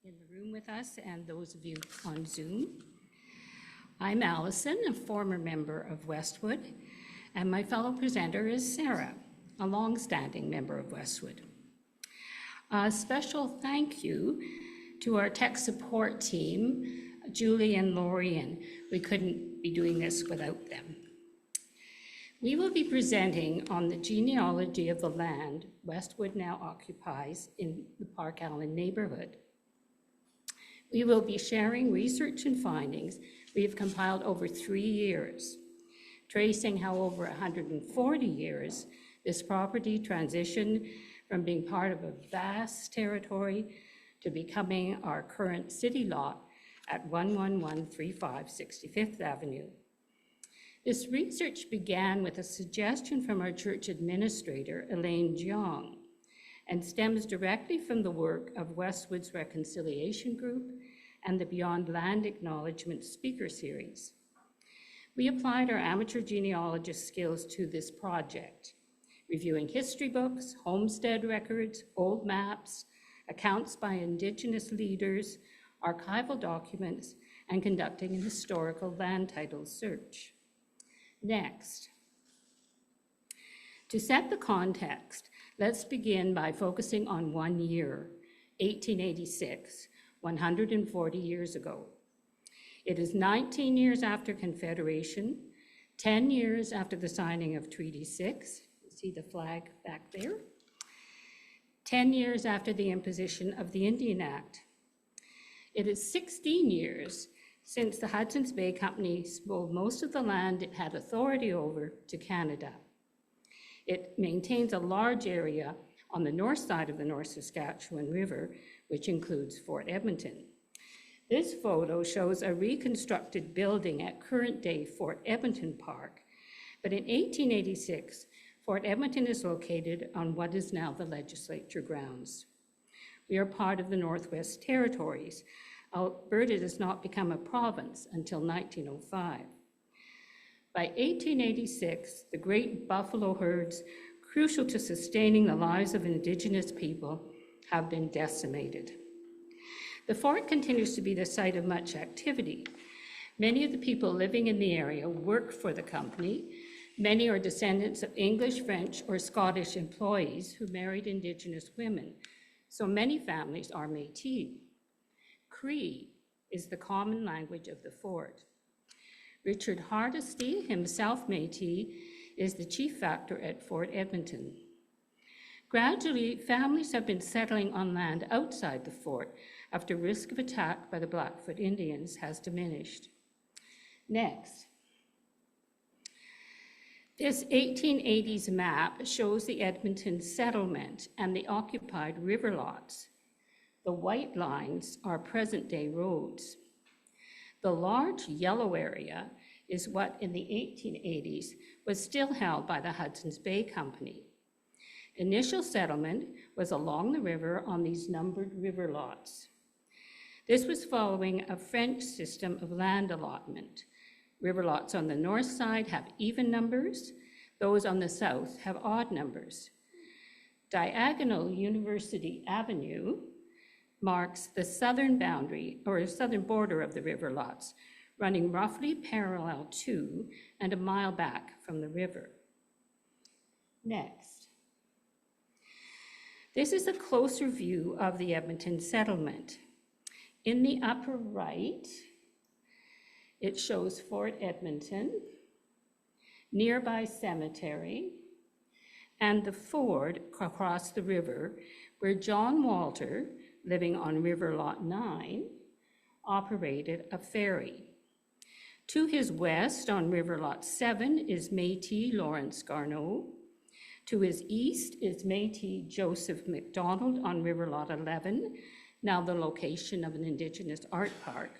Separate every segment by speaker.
Speaker 1: in the room with us and those of you on Zoom. I'm Allison, a former member of Westwood, and my fellow presenter is Sara, a long-standing member of Westwood. A special thank you to our tech support team, Julie and Lorian. We couldn't be doing this without them. We will be presenting on the genealogy of the land Westwood now occupies in the Parkallen neighborhood. We will be sharing research and findings we have compiled over 3 years, tracing how over 140 years this property transitioned from being part of a vast territory to becoming our current city lot at 11135 65th Avenue. This research began with a suggestion from our church administrator, Elaine Jiang, and stems directly from the work of Westwood's Reconciliation Group and the Beyond Land Acknowledgement speaker series. We applied our amateur genealogist skills to this project, reviewing history books, homestead records, old maps, accounts by Indigenous leaders, archival documents, and conducting a historical land title search. Next, to set the context, let's begin by focusing on 1 year, 1886, 140 years ago. It is 19 years after Confederation, 10 years after the signing of Treaty 6, you see the flag back there, 10 years after the imposition of the Indian Act. It is 16 years since the Hudson's Bay Company sold most of the land it had authority over to Canada. It maintains a large area on the north side of the North Saskatchewan River, which includes Fort Edmonton. This photo shows a reconstructed building at current-day Fort Edmonton Park, but in 1886, Fort Edmonton is located on what is now the legislature grounds. We are part of the Northwest Territories. Alberta does not become a province until 1905. By 1886, the great buffalo herds, crucial to sustaining the lives of Indigenous people, have been decimated. The fort continues to be the site of much activity. Many of the people living in the area work for the company. Many are descendants of English, French, or Scottish employees who married Indigenous women, so many families are Métis. Cree is the common language of the fort. Richard Hardesty, himself Métis, is the chief factor at Fort Edmonton. Gradually, families have been settling on land outside the fort after risk of attack by the Blackfoot Indians has diminished. Next. This 1880s map shows the Edmonton settlement and the occupied river lots. The white lines are present-day roads. The large yellow area is what in the 1880s was still held by the Hudson's Bay Company. Initial settlement was along the river on these numbered river lots. This was following a French system of land allotment. River lots on the north side have even numbers. Those on the south have odd numbers. Diagonal University Avenue marks the southern boundary or southern border of the river lots, running roughly parallel to and a mile back from the river. Next. This is a closer view of the Edmonton settlement. In the upper right, it shows Fort Edmonton, nearby cemetery, and the ford across the river where John Walter, living on River Lot 9, operated a ferry. To his west on River Lot 7 is Métis Lawrence Garneau. To his east is Métis Joseph McDonald on River Lot 11, now the location of an Indigenous art park.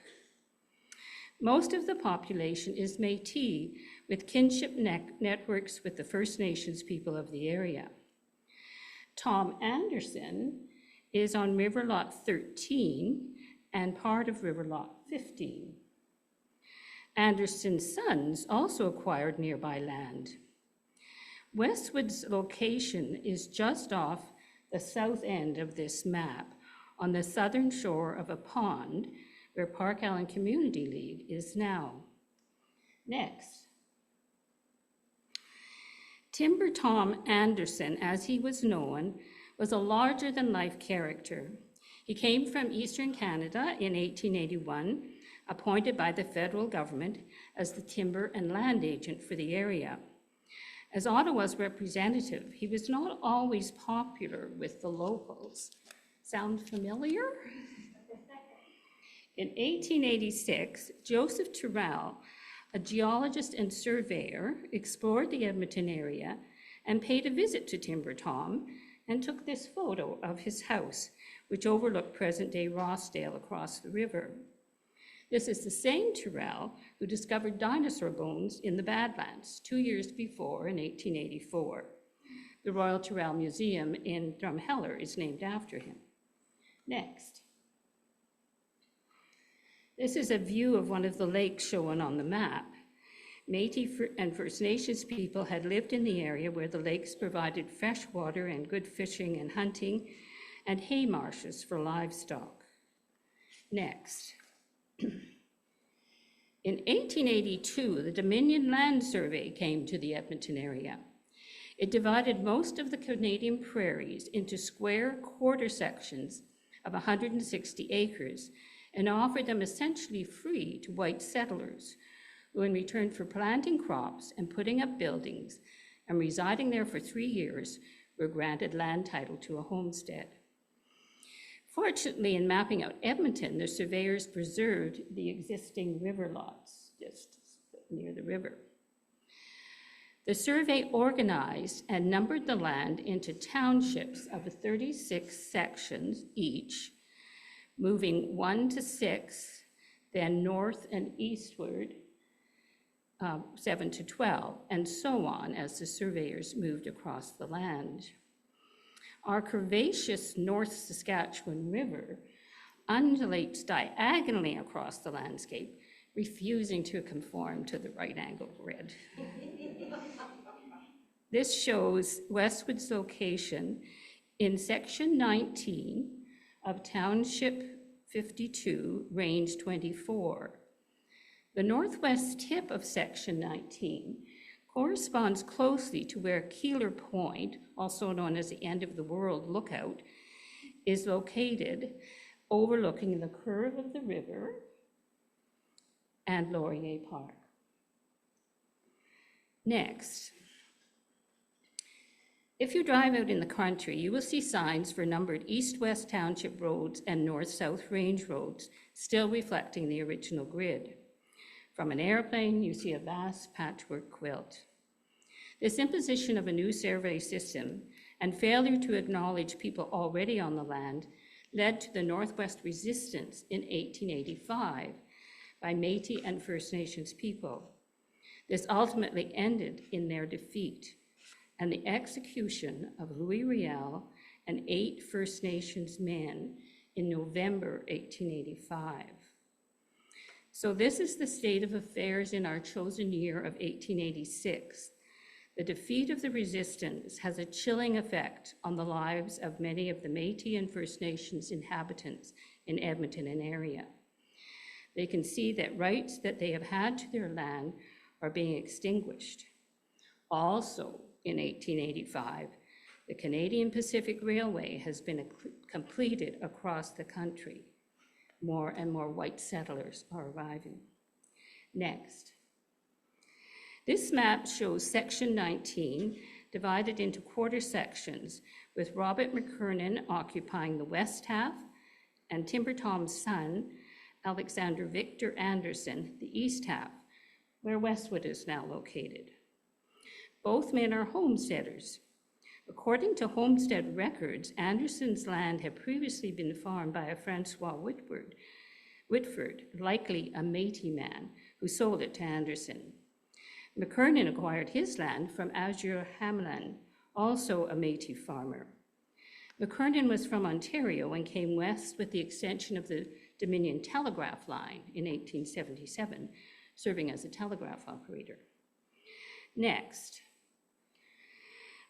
Speaker 1: Most of the population is Métis, with kinship networks with the First Nations people of the area. Tom Anderson is on River Lot 13 and part of River Lot 15. Anderson's sons also acquired nearby land. Westwood's location is just off the south end of this map, on the southern shore of a pond where Parkallen Community League is now. Next. Timber Tom Anderson, as he was known, was a larger-than-life character. He came from Eastern Canada in 1881, appointed by the federal government as the timber and land agent for the area. As Ottawa's representative, he was not always popular with the locals. Sound familiar? In 1886, Joseph Terrell, a geologist and surveyor, explored the Edmonton area and paid a visit to Timber Tom and took this photo of his house, which overlooked present-day Rossdale across the river. This is the same Terrell who discovered dinosaur bones in the Badlands 2 years before in 1884. The Royal Terrell Museum in Drumheller is named after him. Next. This is a view of one of the lakes shown on the map. Métis and First Nations people had lived in the area where the lakes provided fresh water and good fishing and hunting, and hay marshes for livestock. Next. In 1882, the Dominion Land Survey came to the Edmonton area. It divided most of the Canadian prairies into square quarter sections of 160 acres and offered them essentially free to white settlers, who in return for planting crops and putting up buildings and residing there for 3 years were granted land title to a homestead. Fortunately, in mapping out Edmonton, the surveyors preserved the existing river lots just near the river. The survey organized and numbered the land into townships of 36 sections each, moving 1 to 6, then north and eastward, 7 to 12, and so on as the surveyors moved across the land. Our curvaceous North Saskatchewan River undulates diagonally across the landscape, refusing to conform to the right-angled grid. This shows Westwood's location in section 19 of Township 52, range 24. The northwest tip of section 19 corresponds closely to where Keeler Point, also known as the End of the World Lookout, is located, overlooking the curve of the river and Laurier Park. Next. If you drive out in the country, you will see signs for numbered east-west township roads and north-south range roads, still reflecting the original grid. From an airplane, you see a vast patchwork quilt. This imposition of a new survey system and failure to acknowledge people already on the land led to the Northwest Resistance in 1885 by Métis and First Nations people. This ultimately ended in their defeat and the execution of Louis Riel and 8 First Nations men in November 1885. So this is the state of affairs in our chosen year of 1886. The defeat of the resistance has a chilling effect on the lives of many of the Métis and First Nations inhabitants in Edmonton and area. They can see that rights that they have had to their land are being extinguished. Also, in 1885, the Canadian Pacific Railway has been completed across the country. More and more white settlers are arriving. Next. This map shows section 19 divided into quarter sections, with Robert McKernan occupying the west half and Timber Tom's son, Alexander Victor Anderson, the east half, where Westwood is now located. Both men are homesteaders. According to homestead records, Anderson's land had previously been farmed by a Francois Whitford, likely a Métis man, who sold it to Anderson. McKernan acquired his land from Azure Hamlin, also a Métis farmer. McKernan was from Ontario and came west with the extension of the Dominion Telegraph line in 1877, serving as a telegraph operator. Next.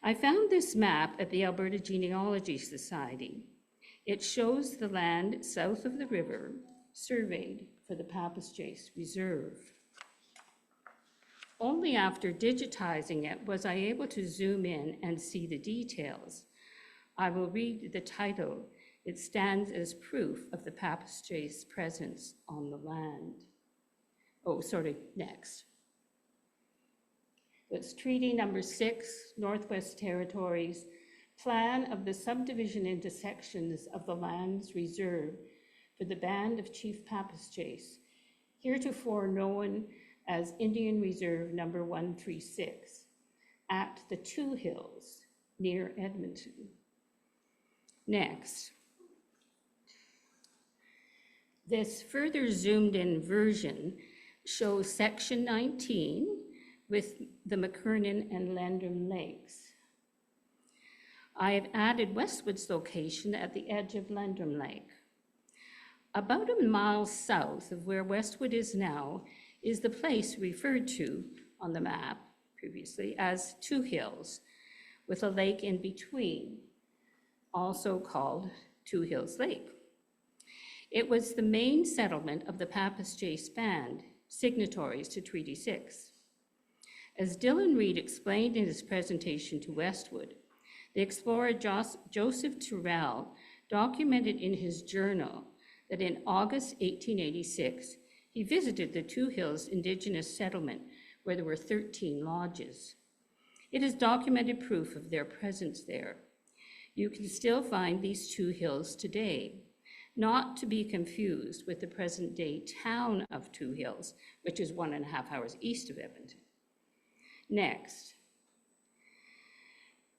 Speaker 1: I found this map at the Alberta Genealogy Society. It shows the land south of the river surveyed for the Papas Chase Reserve. Only after digitizing it was I able to zoom in and see the details. I will read the title. It stands as proof of the Papas Chase presence on the land. Oh, next. That's Treaty Number 6, Northwest Territories, plan of the subdivision into sections of the lands reserved for the band of Chief Papas Chase, heretofore known as Indian Reserve Number 136, at the Two Hills near Edmonton. Next. This further zoomed in version shows section 19 with the McKernan and Landrum Lakes. I have added Westwood's location at the edge of Landrum Lake. About a mile south of where Westwood is now is the place referred to on the map previously as Two Hills, with a lake in between, also called Two Hills Lake. It was the main settlement of the Papas Chase Band, signatories to Treaty 6. As Dylan Reed explained in his presentation to Westwood, the explorer Joseph Turrell documented in his journal that in August 1886, he visited the Two Hills Indigenous settlement where there were 13 lodges. It is documented proof of their presence there. You can still find these Two Hills today, not to be confused with the present-day town of Two Hills, which is 1.5 hours east of Edmonton. Next.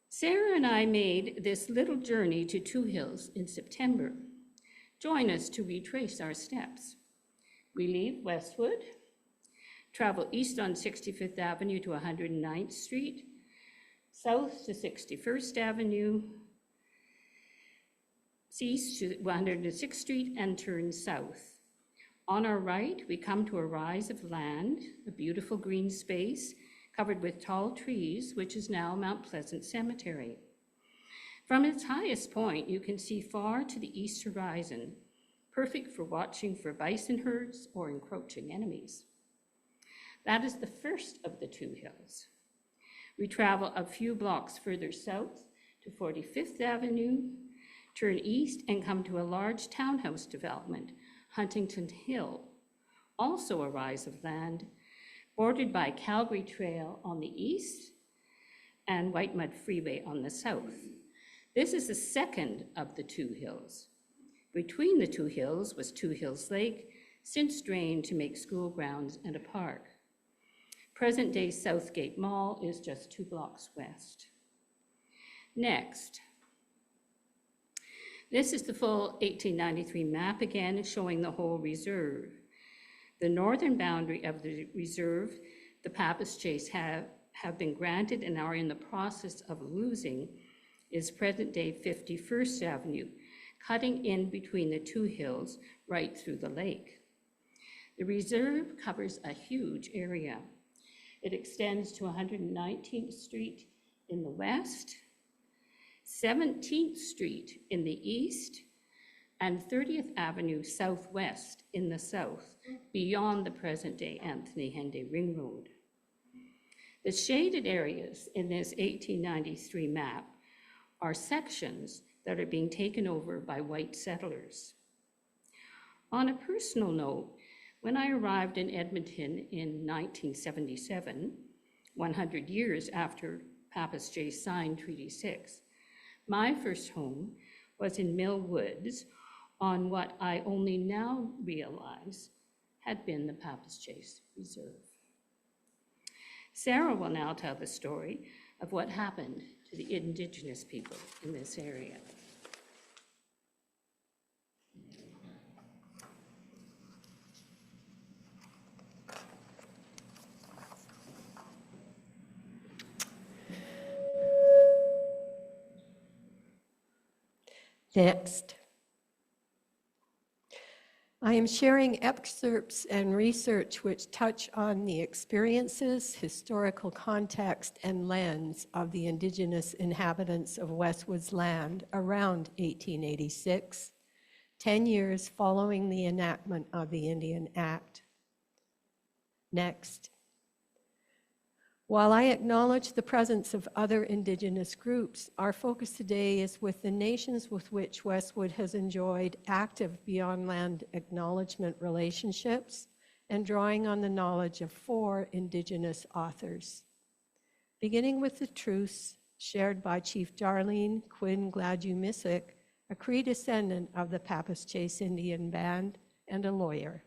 Speaker 1: Sara and I made this little journey to Two Hills in September. Join us to retrace our steps. We leave Westwood, travel east on 65th Avenue to 109th Street, south to 61st Avenue, east to 106th Street, and turn south. On our right, we come to a rise of land, a beautiful green space covered with tall trees, which is now Mount Pleasant Cemetery. From its highest point, you can see far to the east horizon, perfect for watching for bison herds or encroaching enemies. That is the first of the Two Hills. We travel a few blocks further south to 45th Avenue, turn east and come to a large townhouse development, Huntington Hill, also a rise of land, bordered by Calgary Trail on the east and White Mud Freeway on the south. This is the second of the Two Hills. Between the Two Hills was Two Hills Lake, since drained to make school grounds and a park. Present-day Southgate Mall is just 2 blocks west. Next. This is the full 1893 map again, showing the whole reserve. The northern boundary of the reserve, the Papas Chase have been granted and are in the process of losing, is present-day 51st Avenue, cutting in between the Two Hills right through the lake. The reserve covers a huge area. It extends to 119th Street in the west, 17th Street in the east, and 30th Avenue Southwest in the south, beyond the present-day Anthony Henday Ring Road. The shaded areas in this 1893 map are sections that are being taken over by white settlers. On a personal note, when I arrived in Edmonton in 1977, 100 years after Papas Chase signed Treaty 6, my first home was in Mill Woods on what I only now realize had been the Papas Chase Reserve. Sara will now tell the story of what happened to the Indigenous people in this area.
Speaker 2: Next. I am sharing excerpts and research which touch on the experiences, historical context, and lens of the indigenous inhabitants of Westwood's land around 1886, 10 years following the enactment of the Indian Act. Next. While I acknowledge the presence of other Indigenous groups, our focus today is with the nations with which Westwood has enjoyed active beyond land acknowledgement relationships and drawing on the knowledge of 4 Indigenous authors. Beginning with the truce shared by Chief Darlene Quinn Gladue-Missick, a Cree descendant of the Pappas Chase Indian Band and a lawyer.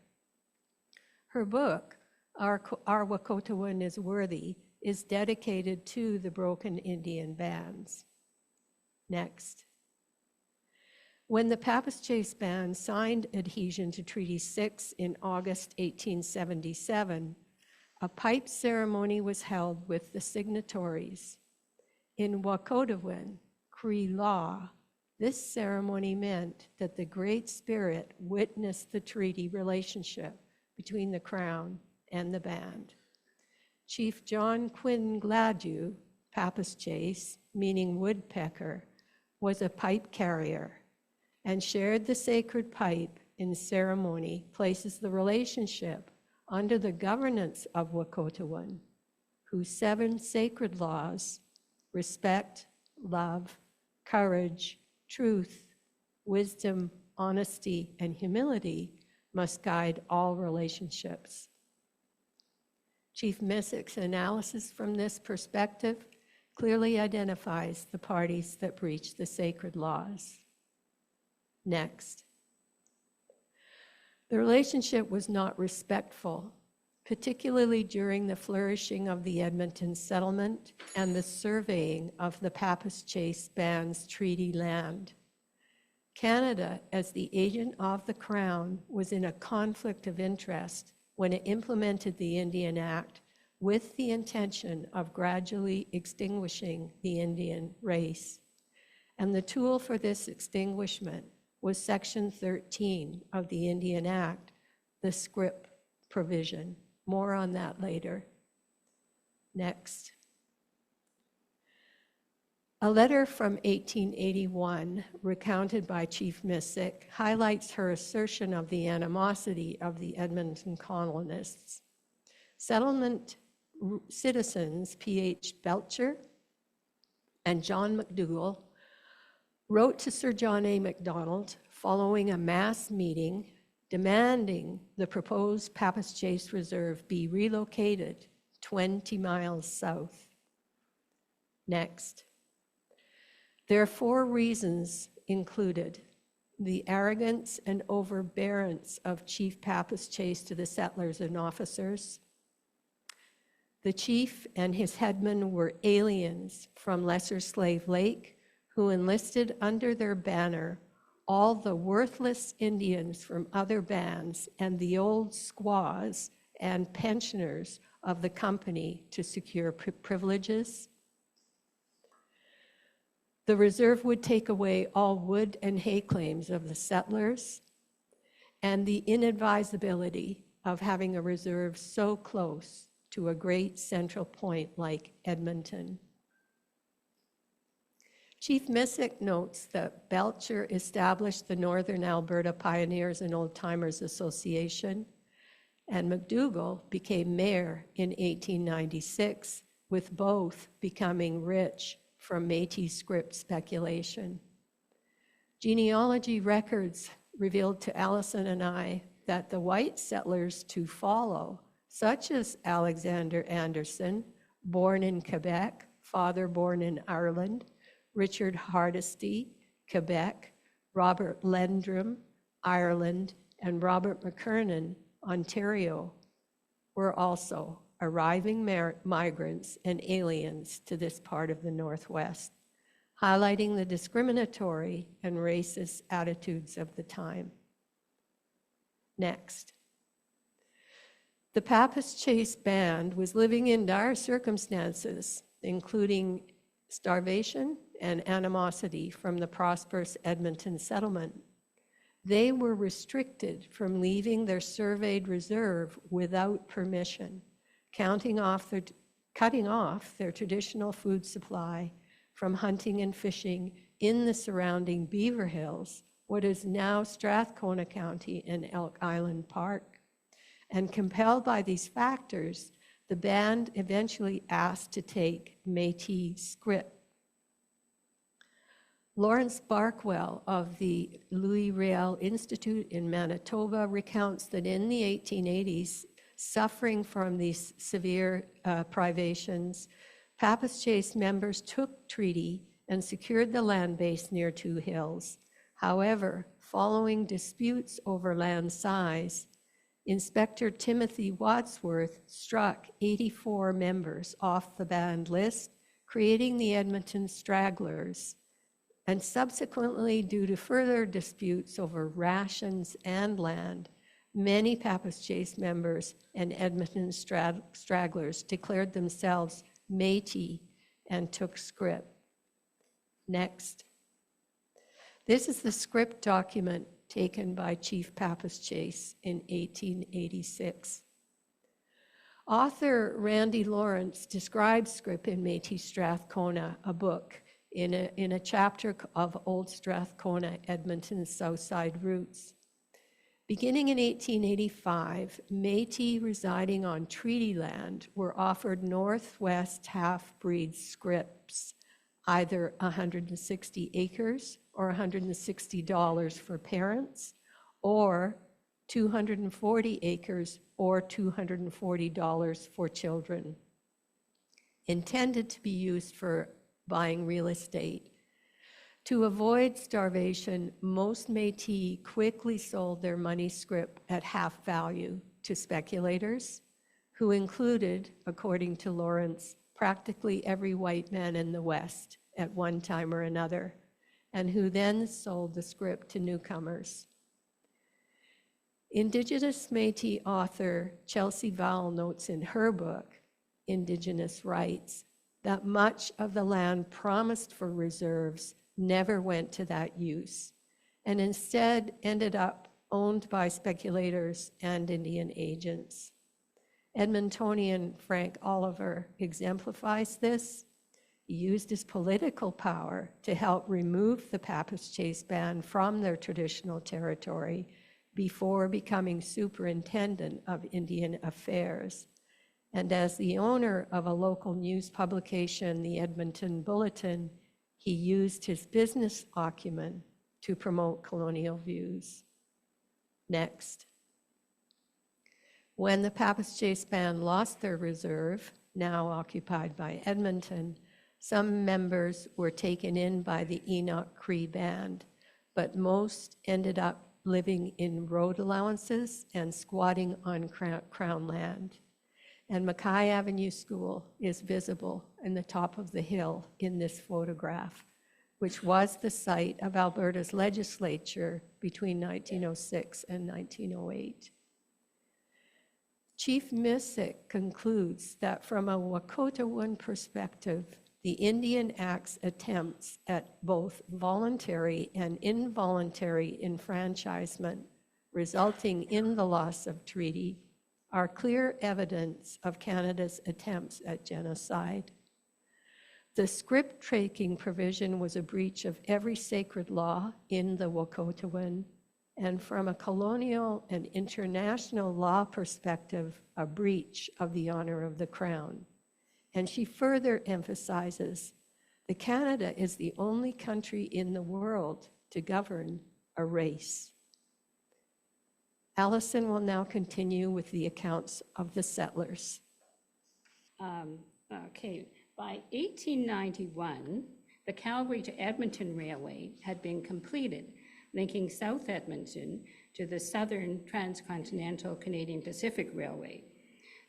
Speaker 2: Her book, Our Wekotowin is Worthy, is dedicated to the broken Indian bands. Next. When the Pappas Chase Band signed adhesion to Treaty 6 in August 1877, a pipe ceremony was held with the signatories. In Wekotowin, Cree law, this ceremony meant that the Great Spirit witnessed the treaty relationship between the Crown and the band. Chief John Quinn Gladue, Pappas Chase, meaning woodpecker, was a pipe carrier and shared the sacred pipe in ceremony, places the relationship under the governance of Wekotowin, whose 7 sacred laws, respect, love, courage, truth, wisdom, honesty, and humility, must guide all relationships. Chief Missick's analysis from this perspective clearly identifies the parties that breach the sacred laws. Next. The relationship was not respectful, particularly during the flourishing of the Edmonton settlement and the surveying of the Pappas Chase Band's treaty land. Canada, as the agent of the Crown, was in a conflict of interest when it implemented the Indian Act with the intention of gradually extinguishing the Indian race. And the tool for this extinguishment was Section 13 of the Indian Act, the scrip provision. More on that later. Next. A letter from 1881, recounted by Chief Missick, highlights her assertion of the animosity of the Edmonton colonists. Settlement citizens P.H. Belcher and John McDougall wrote to Sir John A. Macdonald following a mass meeting demanding the proposed Pappas Chase Reserve be relocated 20 miles south. Next. Their 4 reasons included the arrogance and overbearance of Chief Pappas Chase to the settlers and officers. The chief and his headmen were aliens from Lesser Slave Lake who enlisted under their banner all the worthless Indians from other bands and the old squaws and pensioners of the company to secure privileges. The reserve would take away all wood and hay claims of the settlers, and the inadvisability of having a reserve so close to a great central point like Edmonton. Chief Missick notes that Belcher established the Northern Alberta Pioneers and Old Timers Association, and McDougall became mayor in 1896, with both becoming rich from Métis script speculation. Genealogy records revealed to Allison and I that the white settlers to follow, such as Alexander Anderson, born in Quebec, father born in Ireland, Richard Hardisty, Quebec, Robert Lendrum, Ireland, and Robert McKernan, Ontario, were also arriving migrants and aliens to this part of the Northwest, highlighting the discriminatory and racist attitudes of the time. Next. The Pappas Chase Band was living in dire circumstances, including starvation and animosity from the prosperous Edmonton settlement. They were restricted from leaving their surveyed reserve without permission, cutting off their traditional food supply from hunting and fishing in the surrounding Beaver Hills, what is now Strathcona County and Elk Island Park. And compelled by these factors, the band eventually asked to take Métis script. Lawrence Barkwell of the Louis Riel Institute in Manitoba recounts that in the 1880s, suffering from these severe privations, Papas-Chase members took treaty and secured the land base near Two Hills. However, following disputes over land size, Inspector Timothy Wadsworth struck 84 members off the banned list, creating the Edmonton Stragglers. And subsequently, due to further disputes over rations and land, many Papas-Chase members and Edmonton stragglers declared themselves Métis and took scrip. Next. This is the scrip document taken by Chief Papas-Chase in 1886. Author Randy Lawrence describes scrip in Métis Strathcona, a book, in a chapter of Old Strathcona, Edmonton's Southside Roots. Beginning in 1885, Métis residing on treaty land were offered Northwest half-breed scrips, either 160 acres or $160 for parents, or 240 acres or $240 for children, intended to be used for buying real estate. To avoid starvation, most Métis quickly sold their money scrip at half value to speculators, who included, according to Lawrence, practically every white man in the West at one time or another, and who then sold the scrip to newcomers. Indigenous Métis author Chelsea Vowell notes in her book, Indigenous Rights, that much of the land promised for reserves never went to that use, and instead ended up owned by speculators and Indian agents. Edmontonian Frank Oliver exemplifies this. He used his political power to help remove the Papas-Chase band from their traditional territory before becoming superintendent of Indian affairs. And as the owner of a local news publication, the Edmonton Bulletin, he used his business acumen to promote colonial views. Next. When the Papas-Chase band lost their reserve, now occupied by Edmonton, some members were taken in by the Enoch Cree band, but most ended up living in road allowances and squatting on Crown land. And Mackay Avenue School is visible in the top of the hill in this photograph, which was the site of Alberta's legislature between 1906 and 1908. Chief Missick concludes that from a Wokotowin perspective, the Indian Act's attempts at both voluntary and involuntary enfranchisement, resulting in the loss of treaty, are clear evidence of Canada's attempts at genocide. The scrip-taking provision was a breach of every sacred law in the Wokotowin, and from a colonial and international law perspective, a breach of the honor of the Crown. And she further emphasizes that Canada is the only country in the world to govern a race. Allison will now continue with the accounts of the settlers.
Speaker 1: Okay, by 1891, the Calgary to Edmonton Railway had been completed, linking South Edmonton to the Southern Transcontinental Canadian Pacific Railway.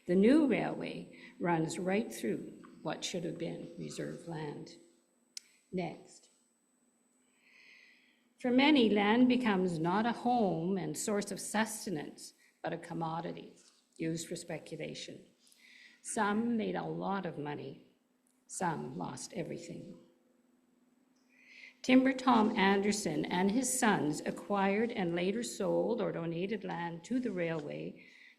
Speaker 1: The new railway runs right through what should have been reserved land. Next. For many, land becomes not a home and source of sustenance, but a commodity used for speculation. Some made a lot of money. Some lost everything. Timber Tom Anderson and his sons acquired and later sold or donated land to the railway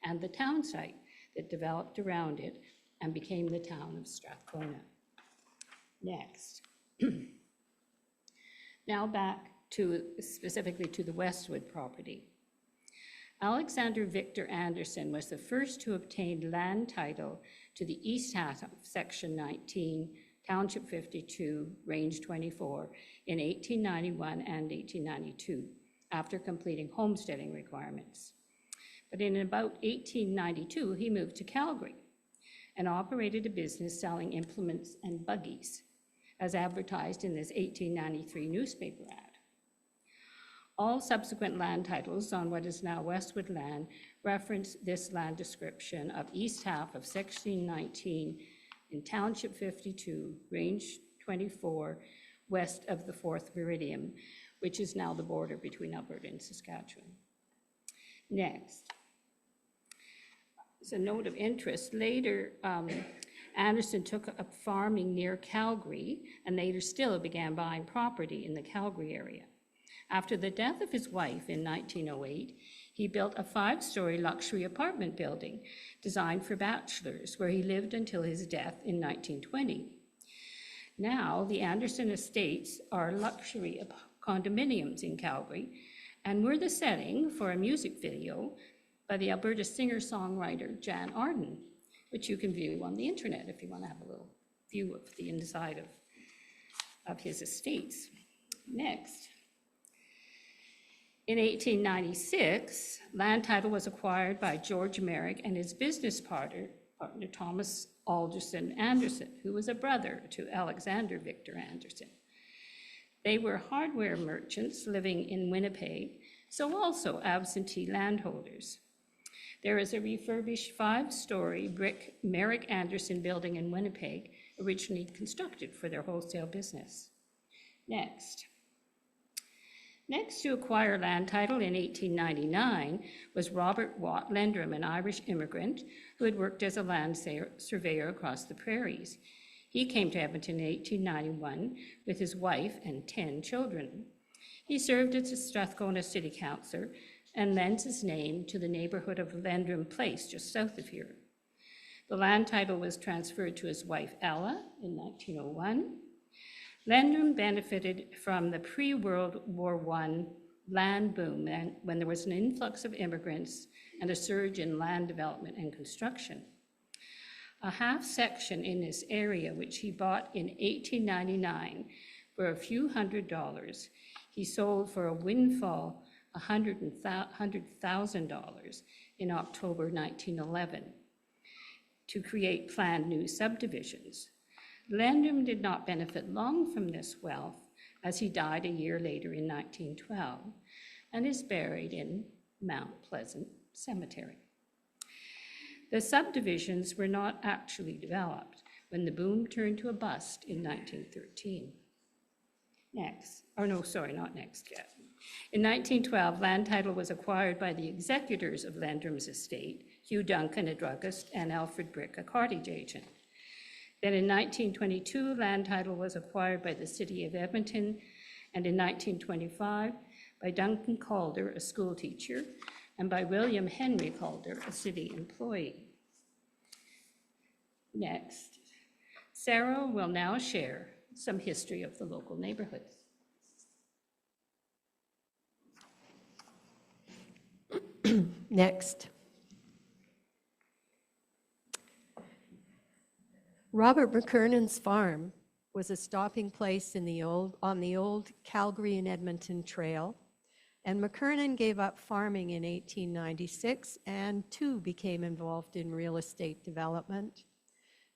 Speaker 1: and the town site that developed around it and became the town of Strathcona. Next. Now back specifically to the Westwood property. Alexander Victor Anderson was the first to obtain land title to the east half of Section 19, Township 52, Range 24, in 1891 and 1892, after completing homesteading requirements. But in about 1892, he moved to Calgary and operated a business selling implements and buggies, as advertised in this 1893 newspaper ad. All subsequent land titles on what is now Westwood land reference this land description of east half of Section 19 in Township 52, Range 24, west of the 4th meridian, which is now the border between Alberta and Saskatchewan. Next. As a note of interest, later Anderson took up farming near Calgary and later still began buying property in the Calgary area. After the death of his wife in 1908, he built a 5-story luxury apartment building designed for bachelors, where he lived until his death in 1920. Now, the Anderson Estates are luxury condominiums in Calgary and were the setting for a music video by the Alberta singer-songwriter Jan Arden, which you can view on the internet if you want to have a little view of the inside of his estates. Next. In 1896, land title was acquired by George Merrick and his business partner Thomas Alderson Anderson, who was a brother to Alexander Victor Anderson. They were hardware merchants living in Winnipeg, so also absentee landholders. There is a refurbished 5-story brick Merrick Anderson building in Winnipeg, originally constructed for their wholesale business. Next. Next to acquire land title in 1899 was Robert Watt Lendrum, an Irish immigrant who had worked as a land surveyor across the prairies. He came to Edmonton in 1891 with his wife and 10 children. He served as a Strathcona City Councillor and lends his name to the neighborhood of Lendrum Place, just south of here. The land title was transferred to his wife Ella in 1901. Lendrum benefited from the pre-World War I land boom when there was an influx of immigrants and a surge in land development and construction. A half section in this area, which he bought in 1899 for a few $100s, he sold for a windfall $100,000 in October 1911 to create planned new subdivisions. Lendrum did not benefit long from this wealth, as he died a year later in 1912 and is buried in Mount Pleasant Cemetery. The subdivisions were not actually developed when the boom turned to a bust in 1913. Next, or no, sorry, not next yet. In 1912, land title was acquired by the executors of Lendrum's estate, Hugh Duncan, a druggist, and Alfred Brick, a cottage agent. Then in 1922, land title was acquired by the city of Edmonton, and in 1925 by Duncan Calder, a school teacher, and by William Henry Calder, a city employee. Next, Sara will now share some history of the local neighborhoods.
Speaker 2: Next. Robert McKernan's farm was a stopping place on the old Calgary and Edmonton Trail, and McKernan gave up farming in 1896 and too became involved in real estate development.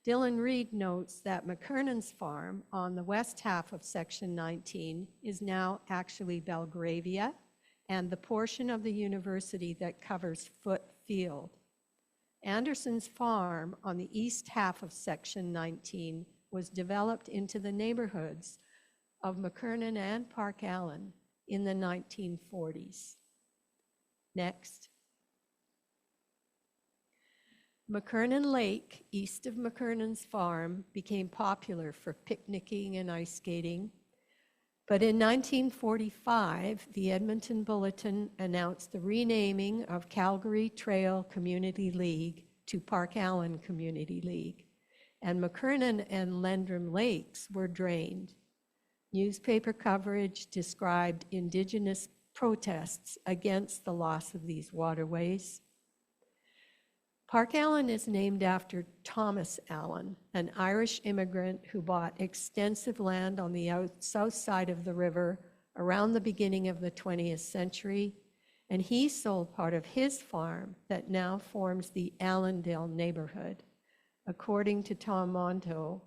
Speaker 2: Dylan Reed notes that McKernan's farm on the west half of Section 19 is now actually Belgravia and the portion of the university that covers Foot Field. Anderson's farm on the east half of Section 19 was developed into the neighborhoods of McKernan and Parkallen in the 1940s. Next. McKernan Lake, east of McKernan's farm, became popular for picnicking and ice skating. But in 1945, the Edmonton Bulletin announced the renaming of Calgary Trail Community League to Parkallen Community League, and McKernan and Lendrum Lakes were drained. Newspaper coverage described Indigenous protests against the loss of these waterways. Parkallen is named after Thomas Allen, an Irish immigrant who bought extensive land on the south side of the river around the beginning of the 20th century, and he sold part of his farm that now forms the Allendale neighborhood. According to Tom Monto,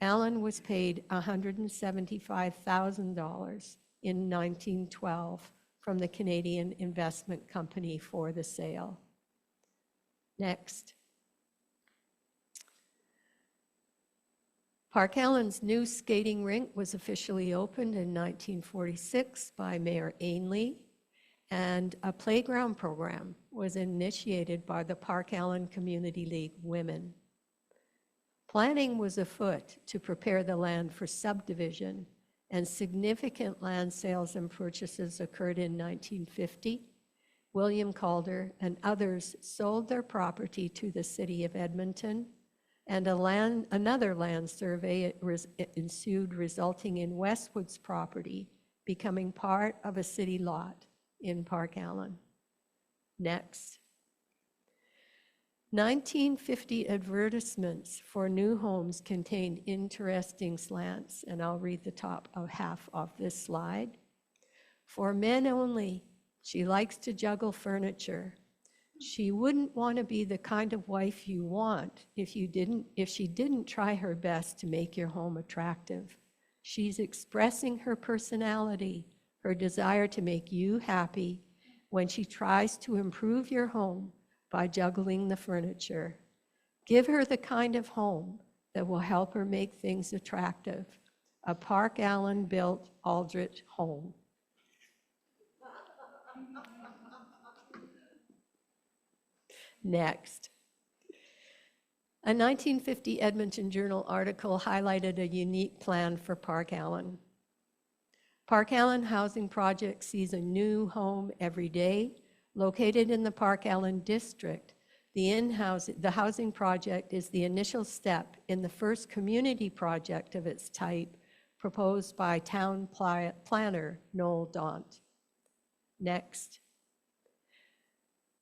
Speaker 2: Allen was paid $175,000 in 1912 from the Canadian Investment Company for the sale. Next. Parkallen's new skating rink was officially opened in 1946 by Mayor Ainley, and a playground program was initiated by the Parkallen Community League women. Planning was afoot to prepare the land for subdivision, and significant land sales and purchases occurred in 1950. William Calder and others sold their property to the city of Edmonton, and another land survey ensued, resulting in Westwood's property becoming part of a city lot in Parkallen. Next. 1950 advertisements for new homes contained interesting slants, and I'll read the top half of this slide. For men only. She likes to juggle furniture. She wouldn't want to be the kind of wife you want if she didn't try her best to make your home attractive. She's expressing her personality, her desire to make you happy when she tries to improve your home by juggling the furniture. Give her the kind of home that will help her make things attractive. A Parkallen built Aldrich home. Next. A 1950 Edmonton Journal article highlighted a unique plan for Parkallen. Parkallen Housing Project sees a new home every day. Located in the Parkallen district, the housing project is the initial step in the first community project of its type proposed by town planner Noel Daunt. Next.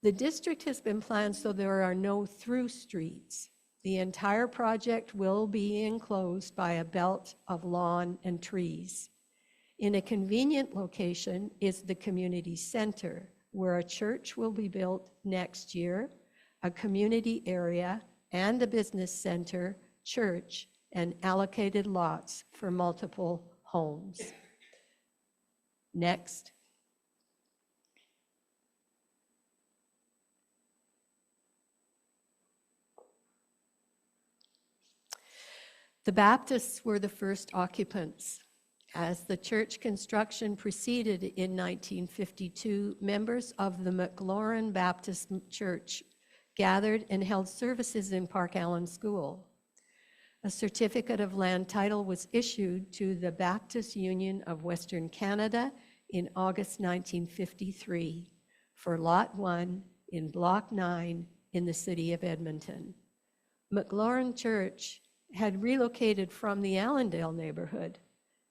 Speaker 2: The district has been planned so there are no through streets. The entire project will be enclosed by a belt of lawn and trees. In a convenient location is the community center, where a church will be built next year, a community area, and a business center, church, and allocated lots for multiple homes. Next. The Baptists were the first occupants. As the church construction proceeded in 1952, members of the McLaurin Baptist Church gathered and held services in Parkallen School. A certificate of land title was issued to the Baptist Union of Western Canada in August 1953 for Lot 1 in Block 9 in the city of Edmonton. McLaurin Church had relocated from the Allendale neighborhood.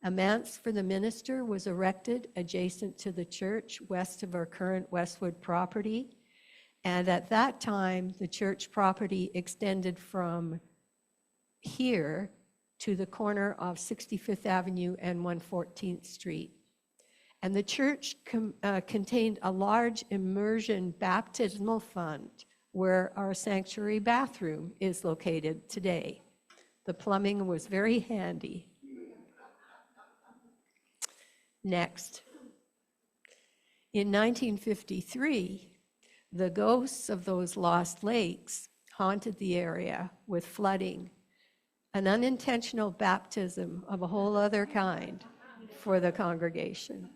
Speaker 2: A manse for the minister was erected adjacent to the church west of our current Westwood property. And at that time, the church property extended from here to the corner of 65th Avenue and 114th Street. And the church contained a large immersion baptismal font where our sanctuary bathroom is located today. The plumbing was very handy. Next. In 1953, the ghosts of those lost lakes haunted the area with flooding, an unintentional baptism of a whole other kind for the congregation.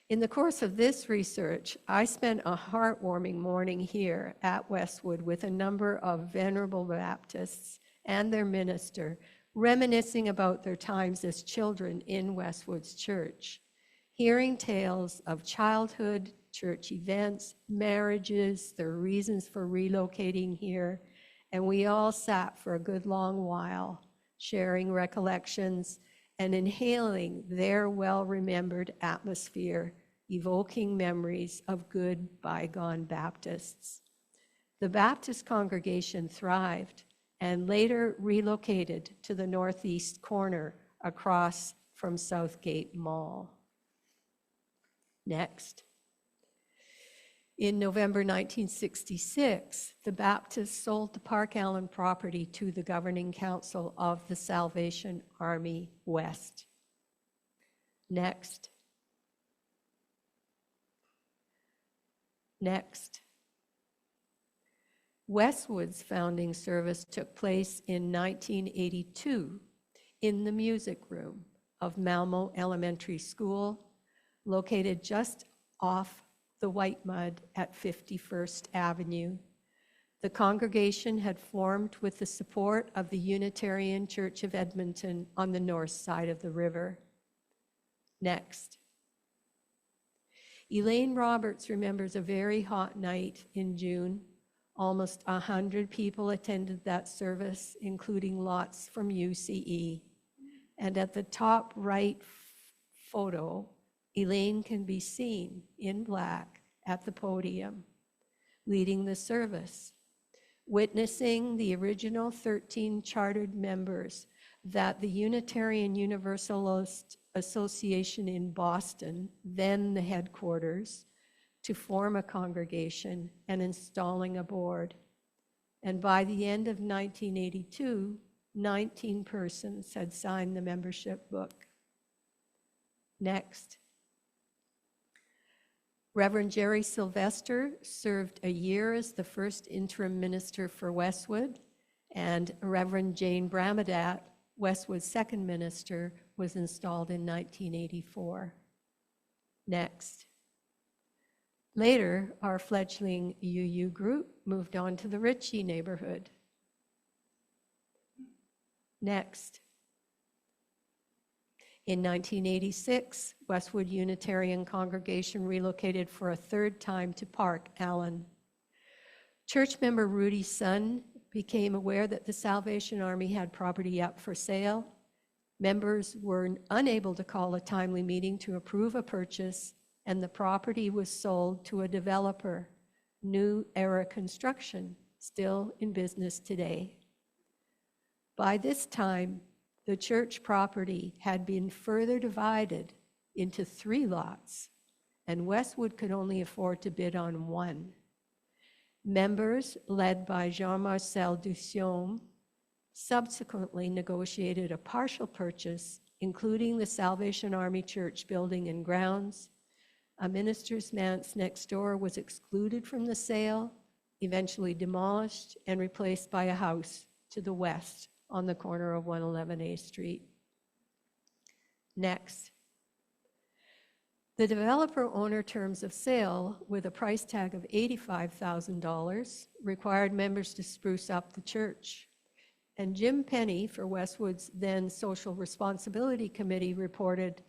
Speaker 2: In the course of this research, I spent a heartwarming morning here at Westwood with a number of venerable Baptists and their minister, reminiscing about their times as children in Westwood's church, hearing tales of childhood, church events, marriages, their reasons for relocating here, and we all sat for a good long while, sharing recollections and inhaling their well-remembered atmosphere, evoking memories of good bygone Baptists. The Baptist congregation thrived and later relocated to the northeast corner across from Southgate Mall. Next. In November 1966, the Baptists sold the Parkallen property to the governing council of the Salvation Army West. Next. Next. Westwood's founding service took place in 1982 in the music room of Malmo Elementary School, located just off the White Mud at 51st Avenue. The congregation had formed with the support of the Unitarian Church of Edmonton on the north side of the river. Next. Elaine Roberts remembers a very hot night in June. Almost 100 people attended that service, including lots from UCE. And at the top right photo, Elaine can be seen in black at the podium, leading the service, witnessing the original 13 chartered members that the Unitarian Universalist Association in Boston, then the headquarters, to form a congregation and installing a board. And by the end of 1982, 19 persons had signed the membership book. Next. Reverend Jerry Sylvester served a year as the first interim minister for Westwood, and Reverend Jane Bramadat, Westwood's second minister, was installed in 1984. Next. Later, our fledgling UU group moved on to the Ritchie neighborhood. Next. In 1986, Westwood Unitarian congregation relocated for a third time to Parkallen. Church member Rudy's son became aware that the Salvation Army had property up for sale. Members were unable to call a timely meeting to approve a purchase, and the property was sold to a developer, New Era Construction, still in business today. By this time, the church property had been further divided into 3 lots, and Westwood could only afford to bid on one. Members, led by Jean-Marcel Duciome, subsequently negotiated a partial purchase, including the Salvation Army Church building and grounds. A minister's manse next door was excluded from the sale, eventually demolished and replaced by a house to the west on the corner of 111A Street. Next. The developer-owner terms of sale, with a price tag of $85,000, required members to spruce up the church. And Jim Penny, for Westwood's then Social Responsibility Committee, reported,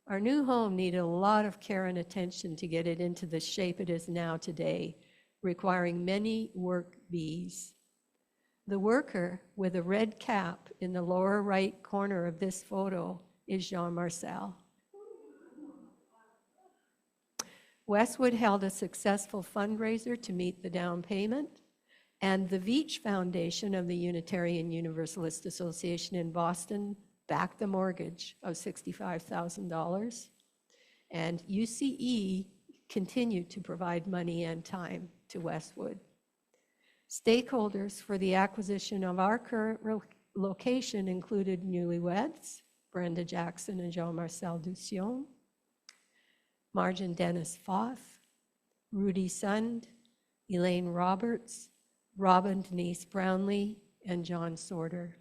Speaker 2: "Our new home needed a lot of care and attention to get it into the shape it is now today, requiring many work bees." The worker with a red cap in the lower right corner of this photo is Jean-Marcel. Westwood held a successful fundraiser to meet the down payment, and the Veach Foundation of the Unitarian Universalist Association in Boston backed the mortgage of $65,000, and UCE continued to provide money and time to Westwood. Stakeholders for the acquisition of our current location included newlyweds, Brenda Jackson and Jean-Marcel Duciome, Marjan Dennis Foth, Rudy Sund, Elaine Roberts, Robin Denise Brownlee, and John Sorter.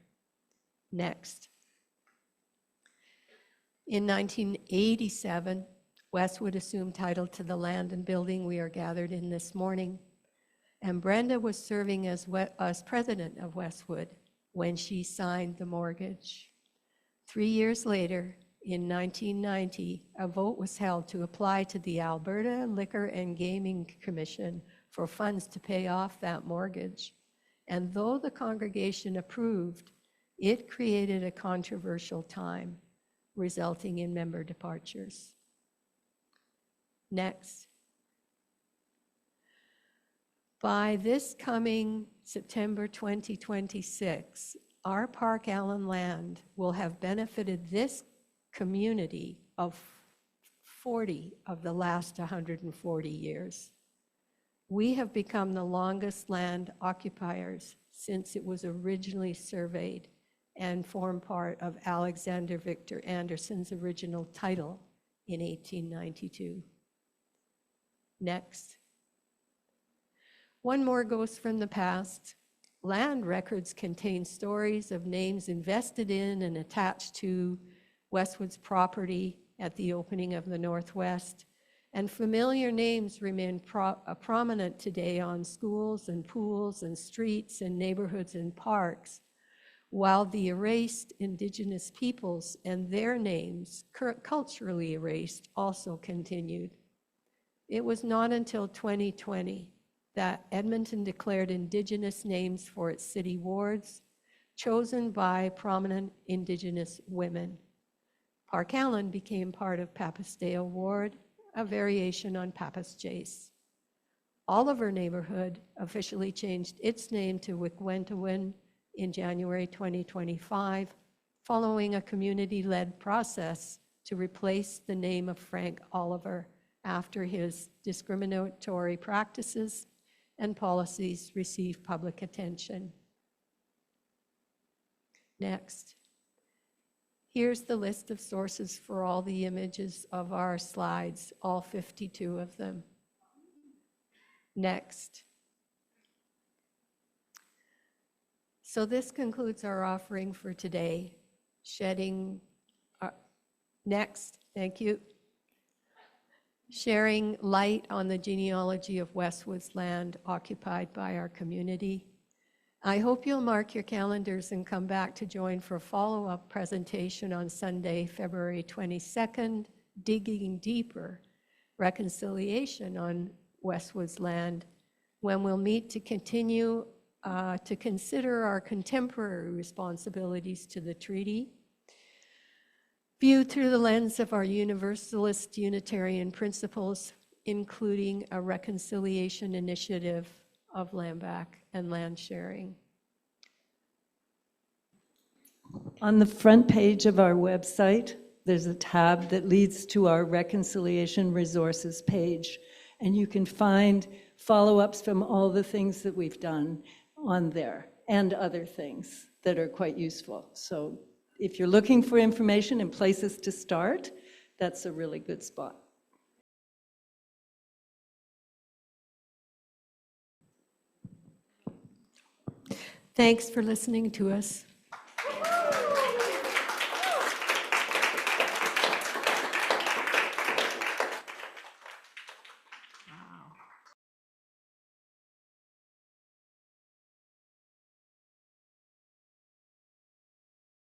Speaker 2: Next. In 1987, Westwood assumed title to the land and building we are gathered in this morning, and Brenda was serving as president of Westwood when she signed the mortgage. 3 years later, in 1990, a vote was held to apply to the Alberta Liquor and Gaming Commission for funds to pay off that mortgage. And though the congregation approved, it created a controversial time, resulting in member departures. Next. By this coming September 2026, our Parkallen land will have benefited this community of 40 of the last 140 years. We have become the longest land occupiers since it was originally surveyed and formed part of Alexander Victor Anderson's original title in 1892. Next. One more ghost from the past. Land records contain stories of names invested in and attached to Westwood's property at the opening of the Northwest, and familiar names remain prominent today on schools and pools and streets and neighborhoods and parks, while the erased Indigenous peoples and their names, culturally erased, also continued. It was not until 2020 that Edmonton declared Indigenous names for its city wards, chosen by prominent Indigenous women. Parkallen became part of Papasdale Ward, a variation on Papas Jace. Oliver neighborhood officially changed its name to Wigwentawin in January 2025, following a community-led process to replace the name of Frank Oliver after his discriminatory practices and policies received public attention. Next. Here's the list of sources for all the images of our slides, all 52 of them. Next. So this concludes our offering for today. Next, thank you. Sharing light on the genealogy of Westwood's land occupied by our community. I hope you'll mark your calendars and come back to join for a follow-up presentation on Sunday, February 22nd, Digging Deeper, Reconciliation on Westwood's land, when we'll meet to continue to consider our contemporary responsibilities to the treaty, viewed through the lens of our Universalist Unitarian principles, including a reconciliation initiative of land back and land sharing.
Speaker 3: On the front page of our website, there's a tab that leads to our Reconciliation Resources page, and you can find follow-ups from all the things that we've done on there and other things that are quite useful. So if you're looking for information and places to start, that's a really good spot.
Speaker 2: Thanks for listening to us.